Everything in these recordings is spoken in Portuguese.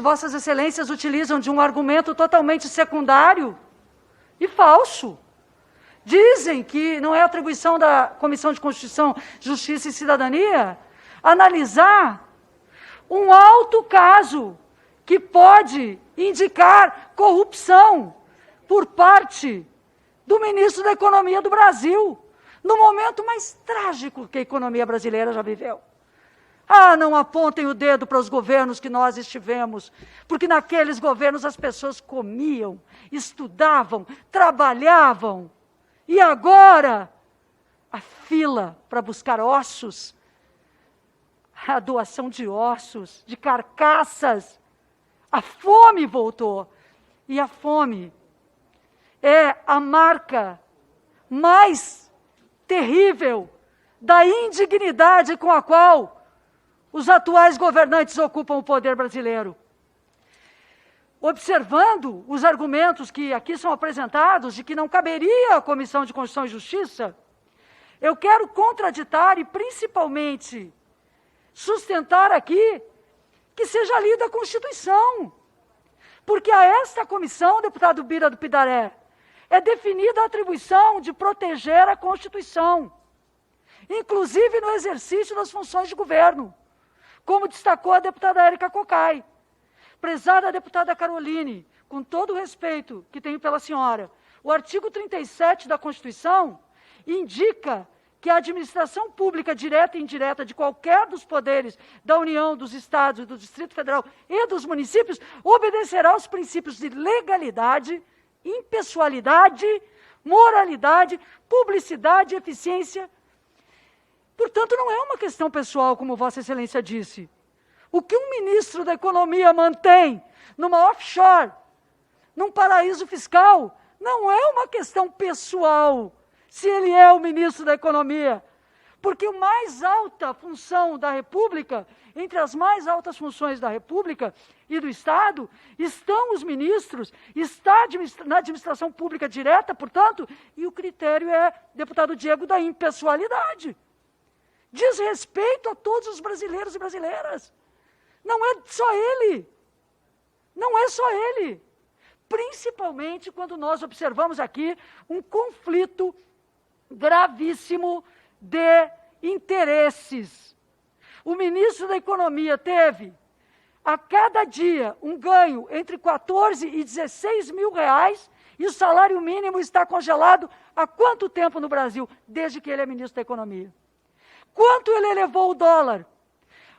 Vossas Excelências utilizam de um argumento totalmente secundário e falso. Dizem que não é atribuição da Comissão de Constituição, Justiça e Cidadania analisar um alto caso que pode indicar corrupção por parte do ministro da Economia do Brasil, no momento mais trágico que a economia brasileira já viveu. Ah, não apontem o dedo para os governos que nós estivemos, porque naqueles governos as pessoas comiam, estudavam, trabalhavam, e agora a fila para buscar ossos, a doação de ossos, de carcaças, a fome voltou. E a fome é a marca mais terrível da indignidade com a qual os atuais governantes ocupam o poder brasileiro. Observando os argumentos que aqui são apresentados de que não caberia a Comissão de Constituição e Justiça, eu quero contraditar e principalmente sustentar aqui que seja lida a Constituição. Porque a esta comissão, deputado Bira do Pidaré, é definida a atribuição de proteger a Constituição, inclusive no exercício das funções de governo, como destacou a deputada Érica Cocai. Prezada deputada Caroline, com todo o respeito que tenho pela senhora, o artigo 37 da Constituição indica que a administração pública direta e indireta de qualquer dos poderes da União, dos Estados, do Distrito Federal e dos municípios obedecerá aos princípios de legalidade, impessoalidade, moralidade, publicidade e eficiência. Portanto, não é uma questão pessoal, como Vossa Excelência disse. O que um ministro da Economia mantém numa offshore, num paraíso fiscal, não é uma questão pessoal, se ele é o ministro da Economia. Porque a mais alta função da República, entre as mais altas funções da República e do Estado, estão os ministros, está na administração pública direta, portanto, e o critério é, deputado Diego, da impessoalidade. Diz respeito a todos os brasileiros e brasileiras. Não é só ele. Não é só ele. Principalmente quando nós observamos aqui um conflito gravíssimo de interesses. O ministro da Economia teve, a cada dia, um ganho entre 14 e 16 mil reais, e o salário mínimo está congelado há quanto tempo no Brasil? Desde que ele é ministro da Economia. Quanto ele elevou o dólar?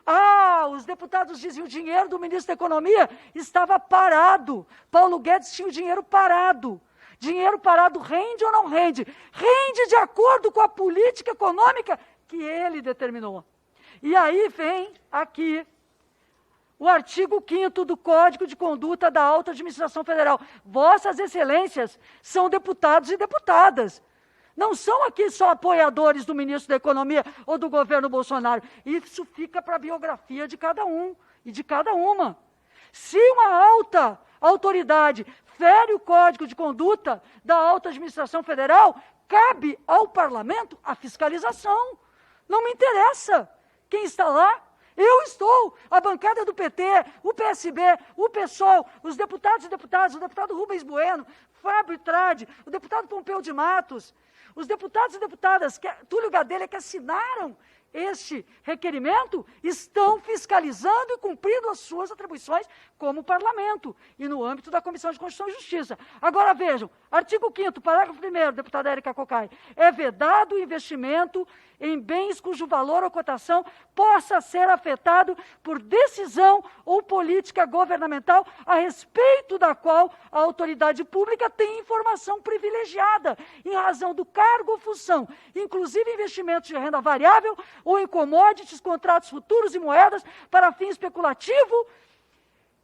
Ah, os deputados dizem, o dinheiro do ministro da Economia estava parado. Paulo Guedes tinha o dinheiro parado. Dinheiro parado rende ou não rende? Rende de acordo com a política econômica que ele determinou. E aí vem aqui o artigo 5º do Código de Conduta da Alta Administração Federal. Vossas Excelências são deputados e deputadas. Não são aqui só apoiadores do ministro da Economia ou do governo Bolsonaro. Isso fica para a biografia de cada um e de cada uma. Se uma alta autoridade fere o Código de Conduta da Alta Administração Federal, cabe ao parlamento a fiscalização. Não me interessa quem está lá. Eu estou, a bancada do PT, o PSB, o PSOL, os deputados e deputadas, o deputado Rubens Bueno, Fábio Trade, o deputado Pompeu de Matos, os deputados e deputadas, Túlio Gadelha, que assinaram este requerimento, estão fiscalizando e cumprindo as suas atribuições como parlamento e no âmbito da Comissão de Constituição e Justiça. Agora vejam, artigo 5º, parágrafo 1º, deputada Érica Cocai, é vedado o investimento em bens cujo valor ou cotação possa ser afetado por decisão ou política governamental a respeito da qual a autoridade pública tem informação privilegiada em razão do cargo ou função, inclusive investimentos de renda variável ou em commodities, contratos futuros e moedas para fim especulativo,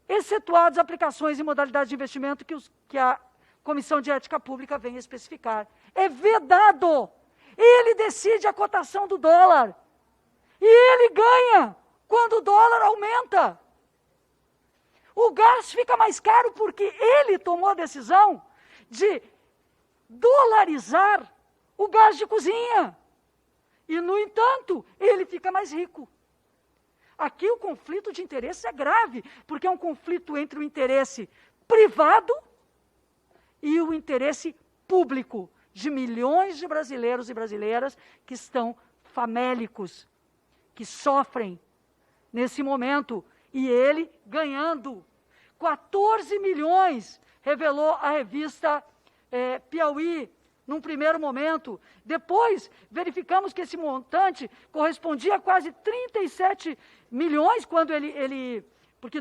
excetuadas aplicações e modalidades de investimento que a Comissão de Ética Pública vem especificar. É vedado. Ele decide a cotação do dólar. E ele ganha quando o dólar aumenta. O gás fica mais caro porque ele tomou a decisão de dolarizar o gás de cozinha. E, no entanto, ele fica mais rico. Aqui o conflito de interesses é grave, porque é um conflito entre o interesse privado e o interesse público de milhões de brasileiros e brasileiras que estão famélicos, que sofrem nesse momento, e ele ganhando 14 milhões, revelou a revista Piauí, num primeiro momento. Depois, verificamos que esse montante correspondia a quase 37 milhões, quando porque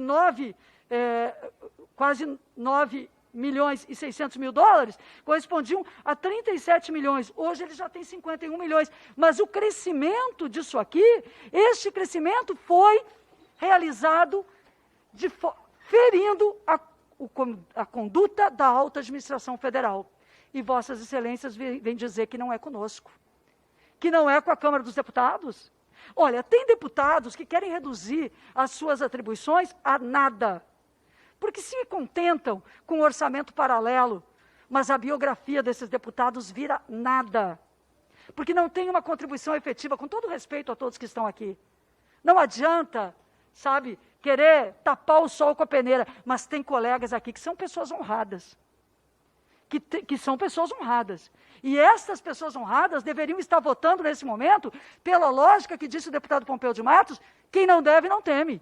quase 9 milhões e 600 mil dólares, correspondiam a 37 milhões. Hoje ele já tem 51 milhões. Mas o crescimento disso aqui, este crescimento foi realizado ferindo a conduta da alta administração federal. E vossas excelências vêm dizer que não é conosco, que não é com a Câmara dos Deputados. Olha, tem deputados que querem reduzir as suas atribuições a nada, porque se contentam com o orçamento paralelo, mas a biografia desses deputados vira nada, porque não tem uma contribuição efetiva, com todo respeito a todos que estão aqui. Não adianta, sabe, querer tapar o sol com a peneira, mas tem colegas aqui que são pessoas honradas, que são pessoas honradas. E estas pessoas honradas deveriam estar votando nesse momento, pela lógica que disse o deputado Pompeu de Matos, quem não deve não teme.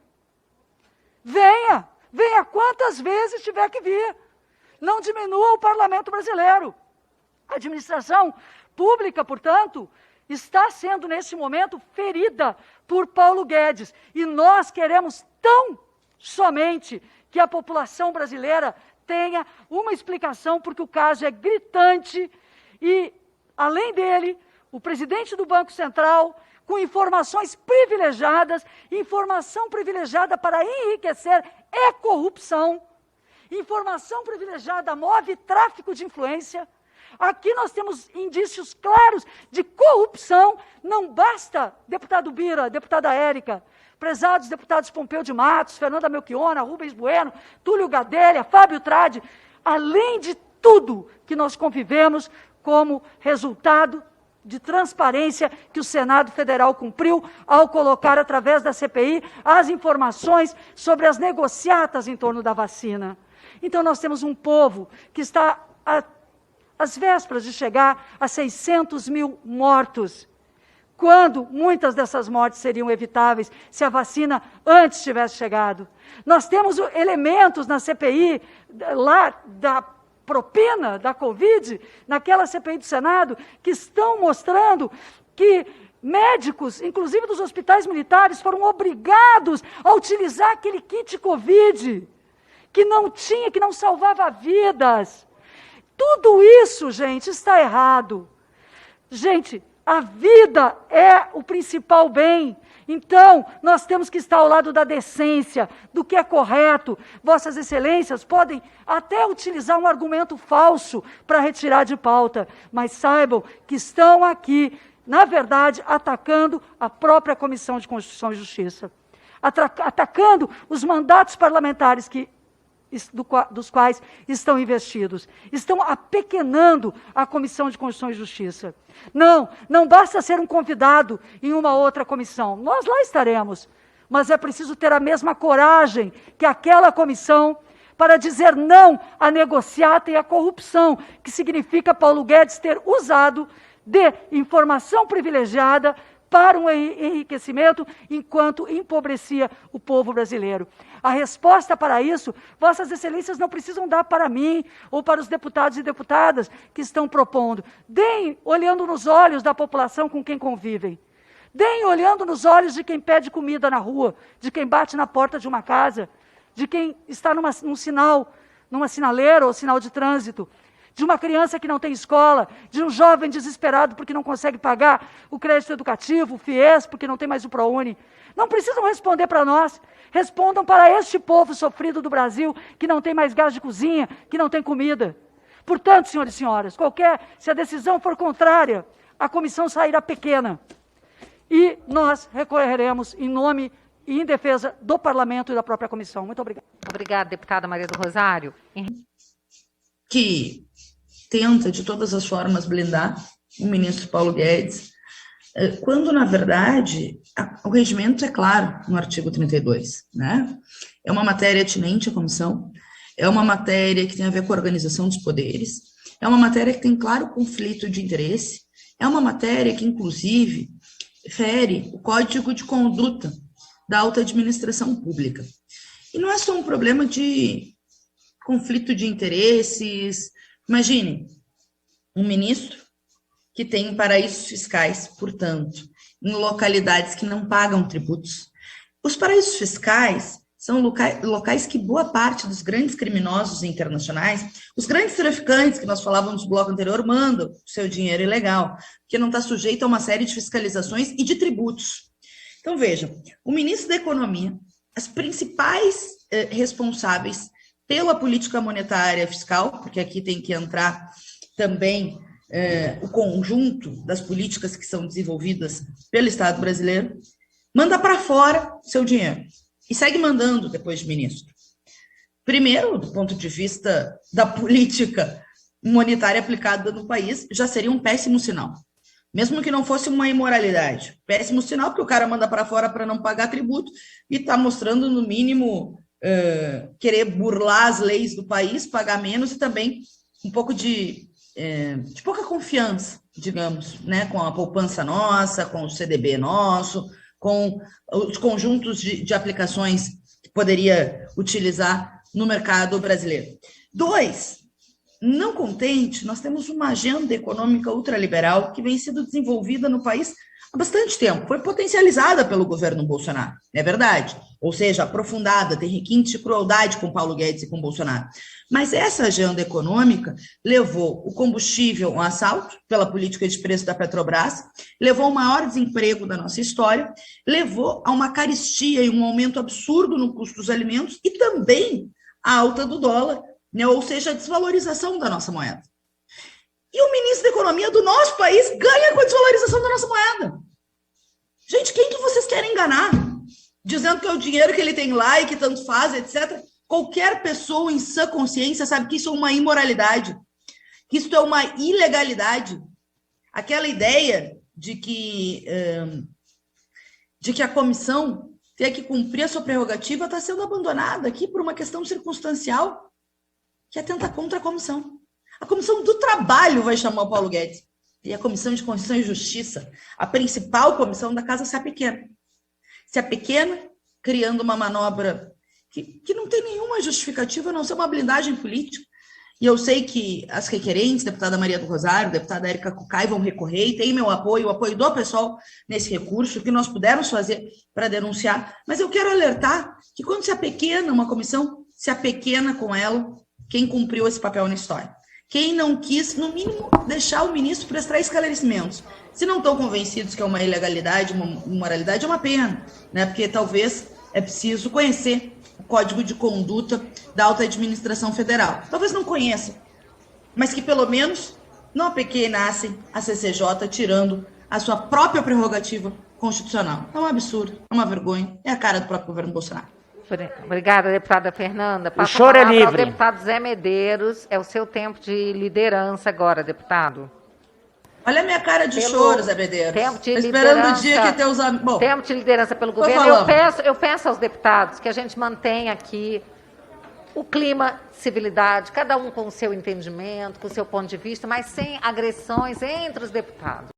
Venha quantas vezes tiver que vir. Não diminua o parlamento brasileiro. A administração pública, portanto, está sendo nesse momento ferida por Paulo Guedes. E nós queremos tão somente que a população brasileira tenha uma explicação, porque o caso é gritante e, além dele, o presidente do Banco Central, com informações privilegiadas, informação privilegiada para enriquecer é corrupção, informação privilegiada move tráfico de influência. Aqui nós temos indícios claros de corrupção. Não basta, deputado Bira, deputada Érica, prezados deputados Pompeu de Matos, Fernanda Melchiona, Rubens Bueno, Túlio Gadelha, Fábio Tradi, além de tudo que nós convivemos como resultado de transparência que o Senado Federal cumpriu ao colocar, através da CPI, as informações sobre as negociatas em torno da vacina. Então, nós temos um povo que está às vésperas de chegar a 600 mil mortos, quando muitas dessas mortes seriam evitáveis se a vacina antes tivesse chegado. Nós temos elementos na CPI, lá da propina da Covid, naquela CPI do Senado, que estão mostrando que médicos, inclusive dos hospitais militares, foram obrigados a utilizar aquele kit Covid, que não salvava vidas. Tudo isso, gente, está errado. Gente, a vida é o principal bem. Então, nós temos que estar ao lado da decência, do que é correto. Vossas excelências podem até utilizar um argumento falso para retirar de pauta, mas saibam que estão aqui, na verdade, atacando a própria Comissão de Constituição e Justiça, atacando os mandatos parlamentares dos quais estão investidos. Estão apequenando a Comissão de Constituição e Justiça. Não basta ser um convidado em uma outra comissão. Nós lá estaremos, mas é preciso ter a mesma coragem que aquela comissão para dizer não à negociata e à corrupção, que significa Paulo Guedes ter usado de informação privilegiada para um enriquecimento, enquanto empobrecia o povo brasileiro. A resposta para isso, vossas excelências não precisam dar para mim ou para os deputados e deputadas que estão propondo. Deem olhando nos olhos da população com quem convivem. Deem olhando nos olhos de quem pede comida na rua, de quem bate na porta de uma casa, de quem está num sinal, numa sinaleira ou sinal de trânsito, de uma criança que não tem escola, de um jovem desesperado porque não consegue pagar o crédito educativo, o FIES, porque não tem mais o ProUni. Não precisam responder para nós, respondam para este povo sofrido do Brasil, que não tem mais gás de cozinha, que não tem comida. Portanto, senhores e senhoras, se a decisão for contrária, a comissão sairá pequena. E nós recorreremos em nome e em defesa do Parlamento e da própria comissão. Muito obrigada. Obrigada, deputada Maria do Rosário. Que tenta, de todas as formas, blindar o ministro Paulo Guedes, quando, na verdade, o regimento é claro no artigo 32, né? É uma matéria atinente à comissão, é uma matéria que tem a ver com a organização dos poderes, é uma matéria que tem claro conflito de interesse, é uma matéria que, inclusive, fere o Código de Conduta da Alta Administração Pública. E não é só um problema de conflito de interesses. Imagine um ministro que tem paraísos fiscais, portanto, em localidades que não pagam tributos. Os paraísos fiscais são locais que boa parte dos grandes criminosos internacionais, os grandes traficantes que nós falávamos no bloco anterior, mandam o seu dinheiro ilegal, que não está sujeito a uma série de fiscalizações e de tributos. Então, vejam, o ministro da Economia, as principais responsáveis pela política monetária fiscal, porque aqui tem que entrar também o conjunto das políticas que são desenvolvidas pelo Estado brasileiro, manda para fora seu dinheiro e segue mandando depois de ministro. Primeiro, do ponto de vista da política monetária aplicada no país, já seria um péssimo sinal. Mesmo que não fosse uma imoralidade. Péssimo sinal, porque o cara manda para fora para não pagar tributo e está mostrando, no mínimo, querer burlar as leis do país, pagar menos e também um pouco de pouca confiança, digamos, né, com a poupança nossa, com o CDB nosso, com os conjuntos de aplicações que poderia utilizar no mercado brasileiro. 2, não contente, nós temos uma agenda econômica ultraliberal que vem sendo desenvolvida no país há bastante tempo. Foi potencializada pelo governo Bolsonaro, é verdade. Ou seja, aprofundada, tem requinte de crueldade com Paulo Guedes e com Bolsonaro. Mas essa agenda econômica levou o combustível a um assalto pela política de preço da Petrobras, levou ao maior desemprego da nossa história, levou a uma carestia e um aumento absurdo no custo dos alimentos e também a alta do dólar, né? Ou seja, a desvalorização da nossa moeda. E o ministro da Economia do nosso país ganha com a desvalorização da nossa moeda. Gente, quem que vocês querem enganar? Dizendo que é o dinheiro que ele tem lá e que tanto faz, etc. Qualquer pessoa em sã consciência sabe que isso é uma imoralidade, que isso é uma ilegalidade. Aquela ideia de que a comissão tem que cumprir a sua prerrogativa está sendo abandonada aqui por uma questão circunstancial que atenta contra a comissão. A Comissão do Trabalho vai chamar o Paulo Guedes. E a Comissão de Constituição e Justiça, a principal comissão da casa, se apequena. Se apequena, criando uma manobra que não tem nenhuma justificativa, a não ser uma blindagem política. E eu sei que as requerentes, deputada Maria do Rosário, deputada Érica Cucai, vão recorrer, e tem meu apoio, o apoio do pessoal nesse recurso, que nós pudermos fazer para denunciar. Mas eu quero alertar que quando se apequena uma comissão, se apequena com ela quem cumpriu esse papel na história. Quem não quis, no mínimo, deixar o ministro prestar esclarecimentos. Se não estão convencidos que é uma ilegalidade, uma imoralidade, é uma pena, né? Porque talvez é preciso conhecer o Código de Conduta da Alta Administração Federal. Talvez não conheçam, mas que pelo menos não apequenassem a CCJ, tirando a sua própria prerrogativa constitucional. É um absurdo, é uma vergonha, é a cara do próprio governo Bolsonaro. Obrigada, deputada Fernanda. O senhor é livre. Ao deputado Zé Medeiros, é o seu tempo de liderança agora, deputado. Olha a minha cara de choro, Zé Medeiros. Tempo de esperando o dia que teus amigos... Bom, tempo de liderança pelo governo. Eu peço aos deputados que a gente mantenha aqui o clima de civilidade, cada um com o seu entendimento, com o seu ponto de vista, mas sem agressões entre os deputados.